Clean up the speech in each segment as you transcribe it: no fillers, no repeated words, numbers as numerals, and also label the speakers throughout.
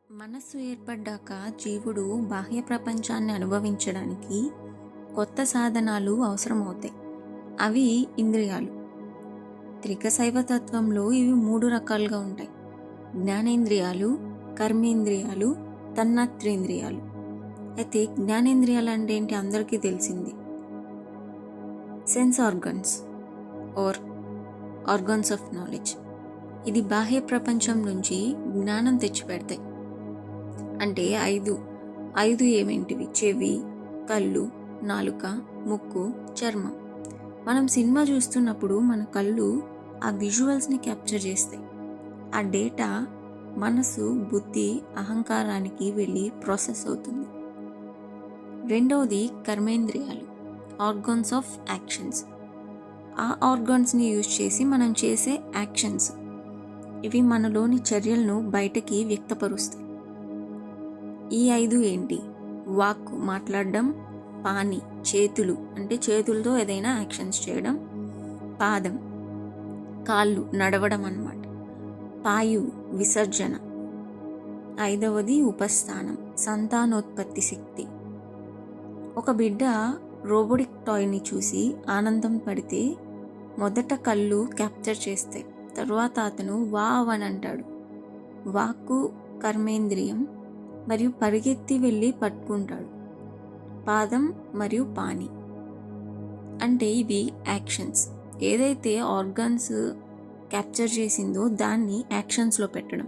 Speaker 1: మనస్సు ఏర్పడ్డాక జీవుడు బాహ్య ప్రపంచాన్ని అనుభవించడానికి కొత్త సాధనాలు అవసరమవుతాయి. అవి ఇంద్రియాలు. త్రికశైవ తత్వంలో ఇవి 3 రకాలుగా ఉంటాయి: జ్ఞానేంద్రియాలు, కర్మేంద్రియాలు, తన్మాత్రేంద్రియాలు. అయితే జ్ఞానేంద్రియాలు అంటే ఏంటి అందరికీ తెలిసింది. Sense organs are organs of knowledge. ఇది బాహ్య ప్రపంచం నుంచి జ్ఞానం తెచ్చిపెడతాయి. అంటే ఐదు ఏమేంటివి? చెవి, కళ్ళు, నాలుక, ముక్కు, చర్మం. మనం సినిమా చూస్తున్నప్పుడు మన కళ్ళు ఆ విజువల్స్ని క్యాప్చర్ చేస్తాయి. ఆ డేటా మనసు, బుద్ధి, అహంకారానికి వెళ్ళి ప్రాసెస్ అవుతుంది. రెండవది కర్మేంద్రియాలు, ఆర్గాన్స్ ఆఫ్ యాక్షన్స్. ఆ ఆర్గాన్స్ని యూజ్ చేసి మనం చేసే యాక్షన్స్, ఇవి మనలోని చర్యలను బయటకి వ్యక్తపరుస్తాయి. ఈ 5 ఏంటి? వాక్, మాట్లాడడం; పాని, చేతులు, అంటే చేతులతో ఏదైనా యాక్షన్స్ చేయడం; పాదం, కాళ్ళు, నడవడం అన్నమాట; పాయు, విసర్జన. 5వది ఉపస్థానం, సంతానోత్పత్తి శక్తి. ఒక బిడ్డ రోబోటిక్ టాయ్ని చూసి ఆనందం పడితే మొదట కళ్ళు క్యాప్చర్ చేస్తాయి, తరువాత అతను వావ్ అని అంటాడు. వాక్కు కర్మేంద్రియం మరియు పరిగెత్తి వెళ్ళి పట్టుకుంటాడు. పాదం మరియు పాని అంటే ఇవి యాక్షన్స్. ఏదైతే ఆర్గాన్స్ క్యాప్చర్ చేసిందో దాన్ని యాక్షన్స్లో పెట్టడం.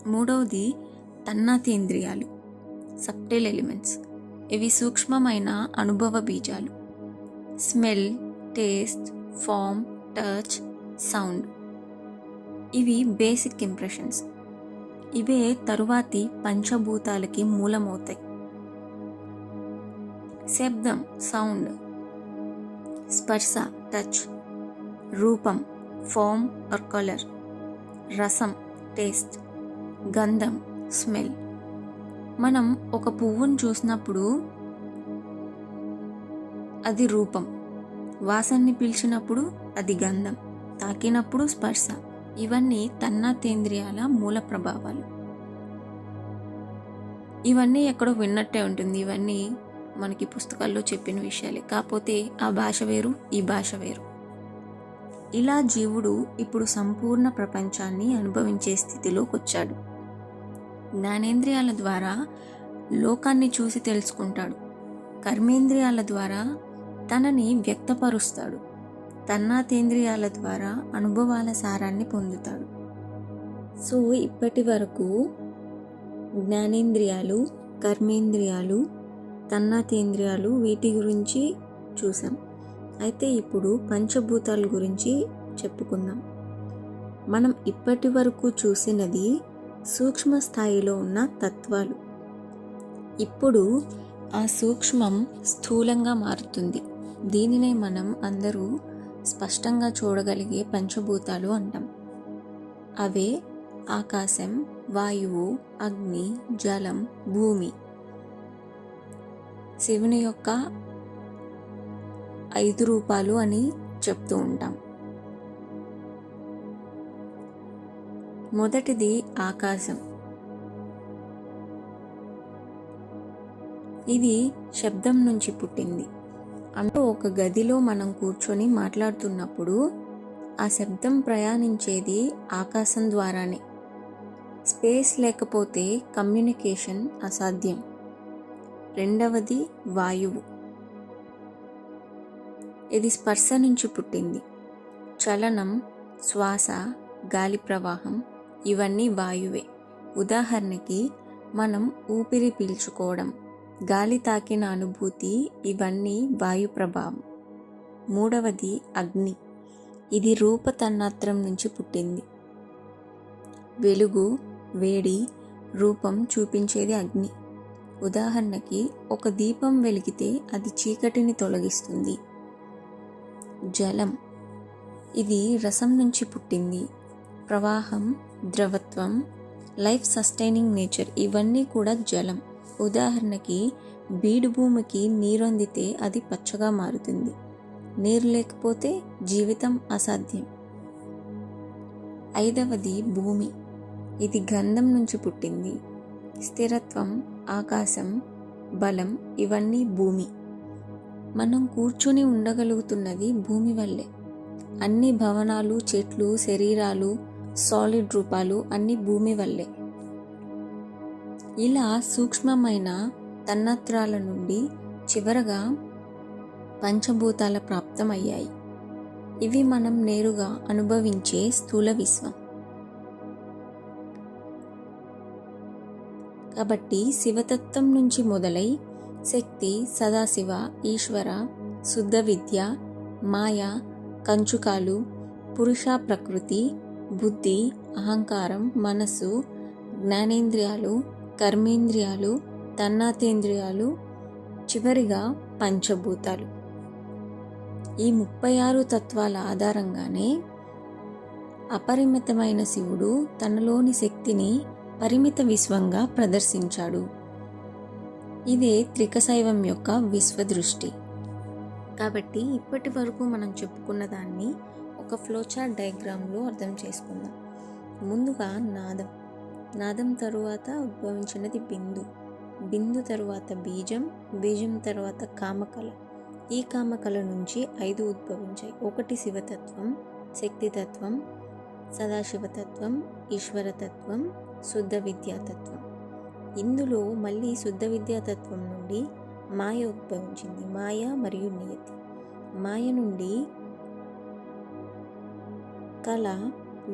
Speaker 1: మూడవది తన్మాత్రేంద్రియాలు, సబ్టైల్ ఎలిమెంట్స్. ఇవి సూక్ష్మమైన అనుభవ బీజాలు. Smell, taste, form, touch, sound. ఇవి బేసిక్ ఇంప్రెషన్స్. ఇవే తరువాతి పంచభూతాలకి మూలమవుతాయి. శబ్దం, సౌండ్; స్పర్శ, టచ్; రూపం, ఫామ్ ఆర్ కలర్; రసం, టేస్ట్; గంధం, స్మెల్. మనం ఒక పువ్వును చూసినప్పుడు అది రూపం, వాసనని పీల్చినప్పుడు అది గంధం, తాకినప్పుడు స్పర్శ. ఇవన్నీ తన్మాత్రేంద్రియాల మూల ప్రభావాలు. ఇవన్నీ ఎక్కడో విన్నట్టే ఉంటుంది. ఇవన్నీ మనకి పుస్తకాల్లో చెప్పిన విషయాలే, కాకపోతే ఆ భాష వేరు, ఈ భాష వేరు. ఇలా జీవుడు ఇప్పుడు సంపూర్ణ ప్రపంచాన్ని అనుభవించే స్థితిలోకి వచ్చాడు. జ్ఞానేంద్రియాల ద్వారా లోకాన్ని చూసి తెలుసుకుంటాడు. కర్మేంద్రియాల ద్వారా తనని వ్యక్తపరుస్తాడు. తన్మాత్రేంద్రియాల ద్వారా అనుభవాల సారాన్ని పొందుతాడు. సో ఇప్పటి వరకు జ్ఞానేంద్రియాలు, కర్మేంద్రియాలు, తన్మాత్రేంద్రియాలు, వీటి గురించి చూసాం. అయితే ఇప్పుడు పంచభూతాల గురించి చెప్పుకుందాం. మనం ఇప్పటి వరకు చూసినది సూక్ష్మ స్థాయిలో ఉన్న తత్వాలు. ఇప్పుడు ఆ సూక్ష్మం స్థూలంగా మారుతుంది. దీనినే మనం అందరూ స్పష్టంగా చూడగలిగే పంచభూతాలు అంటాం. అవే ఆకాశం, వాయువు, అగ్ని, జలం, భూమి. శివుని యొక్క 5 రూపాలు అని చెప్తూ ఉంటాం. మొదటిది ఆకాశం. ఇది శబ్దం నుంచి పుట్టింది. అంటే ఒక గదిలో మనం కూర్చొని మాట్లాడుతున్నప్పుడు ఆ శబ్దం ప్రయాణించేది ఆకాశం ద్వారానే. స్పేస్ లేకపోతే కమ్యూనికేషన్ అసాధ్యం. రెండవది వాయువు. ఇది స్పర్శ నుంచి పుట్టింది. చలనం, శ్వాస, గాలి ప్రవాహం, ఇవన్నీ వాయువే. ఉదాహరణకి మనం ఊపిరి పీల్చుకోవడం, గాలి తాకిన అనుభూతి, ఇవన్నీ వాయు ప్రభావం. మూడవది అగ్ని. ఇది రూప తన్మాత్రం నుంచి పుట్టింది. వెలుగు, వేడి, రూపం చూపించేది అగ్ని. ఉదాహరణకి ఒక దీపం వెలిగితే అది చీకటిని తొలగిస్తుంది. జలం. ఇది రసం నుంచి పుట్టింది. ప్రవాహం, ద్రవత్వం, లైఫ్ సస్టైనింగ్ నేచర్, ఇవన్నీ కూడా జలం. ఉదాహరణకి బీడు భూమికి నీరు అందితే అది పచ్చగా మారుతుంది. నీరు లేకపోతే జీవితం అసాధ్యం. 5వది భూమి. ఇది గంధం నుంచి పుట్టింది. స్థిరత్వం, ఆకాశం, బలం ఇవన్నీ భూమి. మనం కూర్చుని ఉండగలుగుతున్నది భూమి వల్లే. అన్ని భవనాలు, చెట్లు, శరీరాలు, సాలిడ్ రూపాలు అన్ని భూమి వల్లే. ఇలా సూక్ష్మమైన తన్మాత్రాల నుండి చివరగా పంచభూతాల ప్రాప్తమయ్యాయి. ఇవి మనం నేరుగా అనుభవించే స్థూల విశ్వం. కాబట్టి శివతత్వం నుంచి మొదలై శక్తి, సదాశివ, ఈశ్వర, శుద్ధ విద్య, మాయ, కంచుకాలు, పురుష ప్రకృతి, బుద్ధి, అహంకారం, మనస్సు, జ్ఞానేంద్రియాలు, కర్మేంద్రియాలు, తన్మాత్రేంద్రియాలు, చివరిగా పంచభూతాలు. ఈ 36 తత్వాల ఆధారంగానే అపరిమితమైన శివుడు తనలోని శక్తిని పరిమిత విశ్వంగా ప్రదర్శించాడు. ఇదే త్రికశైవం యొక్క విశ్వదృష్టి. కాబట్టి ఇప్పటి వరకు మనం చెప్పుకున్న దాన్ని ఒక ఫ్లోచార్ట్ డయాగ్రామ్లో అర్థం చేసుకుందాం. ముందుగా నాదం. నాదం తరువాత ఉద్భవించినది బిందు. బిందు తరువాత బీజం. బీజం తరువాత కామకళ. ఈ కామకళ నుంచి 5 ఉద్భవించాయి. 1 శివతత్వం, శక్తితత్వం, సదాశివతత్వం, ఈశ్వరతత్వం, శుద్ధ విద్యాతత్వం. ఇందులో మళ్ళీ శుద్ధ విద్యాతత్వం నుండి మాయ ఉద్భవించింది. మాయ మరియు నియతి. మాయ నుండి కళ,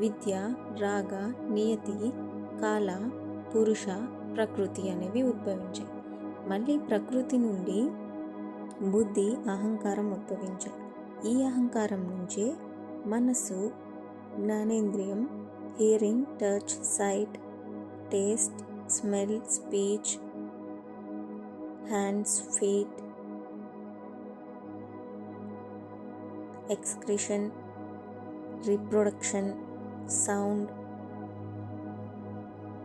Speaker 1: విద్య, రాగ, నియతి, కాల, పురుష, ప్రకృతి అనేవి ఉద్భవించాయి. మళ్ళీ ప్రకృతి నుండి బుద్ధి, అహంకారం ఉద్భవించాయి. ఈ అహంకారం నుంచే మనస్సు, జ్ఞానేంద్రియం, hearing, touch, sight, taste, smell, speech, hands, feet, excretion, reproduction, sound,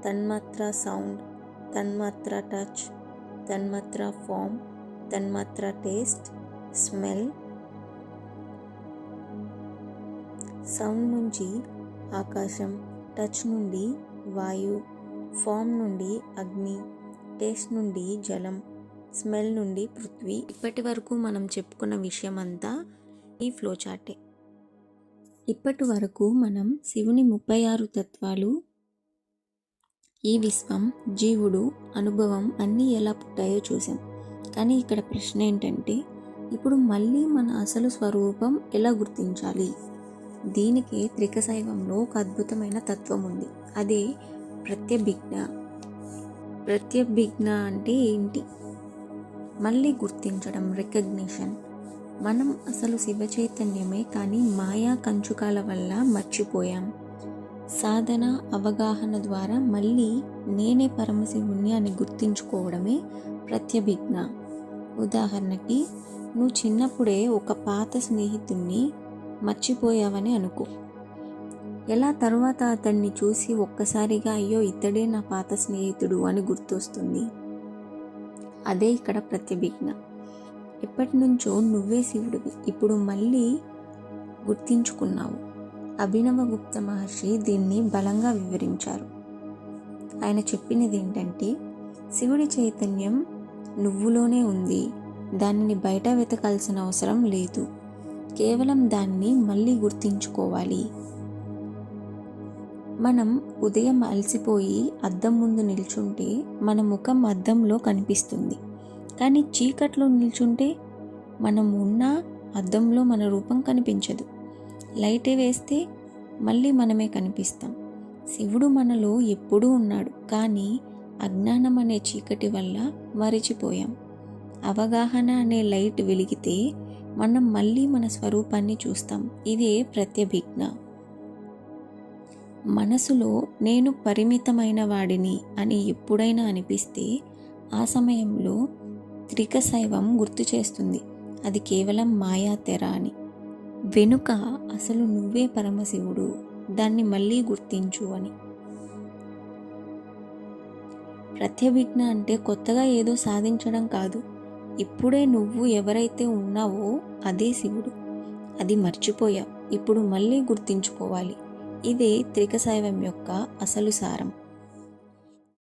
Speaker 1: తన్మాత్ర సౌండ్, తన్మాత్ర టచ్, తన్మాత్ర ఫామ్, తన్మాత్ర టేస్ట్, స్మెల్. సౌండ్ నుంచి ఆకాశం, టచ్ నుండి వాయు, ఫామ్ నుండి అగ్ని, టేస్ట్ నుండి జలం, స్మెల్ నుండి పృథ్వీ. ఇప్పటి వరకు మనం చెప్పుకున్న విషయం అంతా ఈ ఫ్లోచార్టే. ఇప్పటి వరకు మనం శివుని 36 తత్వాలు, ఈ విశ్వం, జీవుడు, అనుభవం అన్నీ ఎలా పుట్టాయో చూసాం. కానీ ఇక్కడ ప్రశ్న ఏంటంటే, ఇప్పుడు మళ్ళీ మన అసలు స్వరూపం ఎలా గుర్తించాలి? దీనికి త్రికశైవంలో ఒక అద్భుతమైన తత్వం ఉంది. అదే ప్రత్యభిజ్ఞ. ప్రత్యభిజ్ఞ అంటే ఏంటి? మళ్ళీ గుర్తించడం, రికగ్నిషన్. మనం అసలు శివ చైతన్యమే, కానీ మాయా కంచుకాల వల్ల మర్చిపోయాం. సాధన, అవగాహన ద్వారా మళ్ళీ నేనే పరమశివుణ్ణి అని గుర్తించుకోవడమే ప్రత్యభిజ్ఞ. ఉదాహరణకి, నువ్వు చిన్నప్పుడే ఒక పాత స్నేహితుణ్ణి మర్చిపోయావని అనుకో. ఎలా తరువాత అతన్ని చూసి ఒక్కసారిగా అయ్యో ఇతడే నా పాత స్నేహితుడు అని గుర్తొస్తుంది? అదే ఇక్కడ ప్రత్యభిజ్ఞ. ఎప్పటి నుంచో నువ్వే శివుడివి, ఇప్పుడు మళ్ళీ గుర్తించుకున్నావు. అభినవగుప్త మహర్షి దీన్ని బలంగా వివరించారు. ఆయన చెప్పినది ఏంటంటే, శివుడి చైతన్యం నువ్వులోనే ఉంది, దానిని బయట వెతకాల్సిన అవసరం లేదు, కేవలం దాన్ని మళ్ళీ గుర్తించుకోవాలి. మనం ఉదయం అలసిపోయి అద్దం ముందు నిల్చుంటే మన ముఖం అద్దంలో కనిపిస్తుంది. కానీ చీకట్లో నిల్చుంటే మనం ఉన్న అద్దంలో మన రూపం కనిపించదు. లైట్ వేస్తే మళ్ళీ మనమే కనిపిస్తాం. శివుడు మనలో ఎప్పుడూ ఉన్నాడు, కానీ అజ్ఞానం అనే చీకటి వల్ల మరిచిపోయాం. అవగాహన అనే లైట్ వెలిగితే మనం మళ్ళీ మన స్వరూపాన్ని చూస్తాం. ఇదే ప్రత్యభిజ్ఞ. మనసులో నేను పరిమితమైన వాడిని అని ఎప్పుడైనా అనిపిస్తే ఆ సమయంలో త్రికశైవం గుర్తు చేస్తుంది, అది కేవలం మాయా తెర అని. వెనుక అసలు నువ్వే పరమశివుడు, దాన్ని మళ్ళీ గుర్తించు అని. ప్రత్యభిజ్ఞ అంటే కొత్తగా ఏదో సాధించడం కాదు. ఇప్పుడే నువ్వు ఎవరైతే ఉన్నావో అదే శివుడు. అది మర్చిపోయావు, ఇప్పుడు మళ్ళీ గుర్తించుకోవాలి. ఇది త్రికశైవం యొక్క అసలు సారం.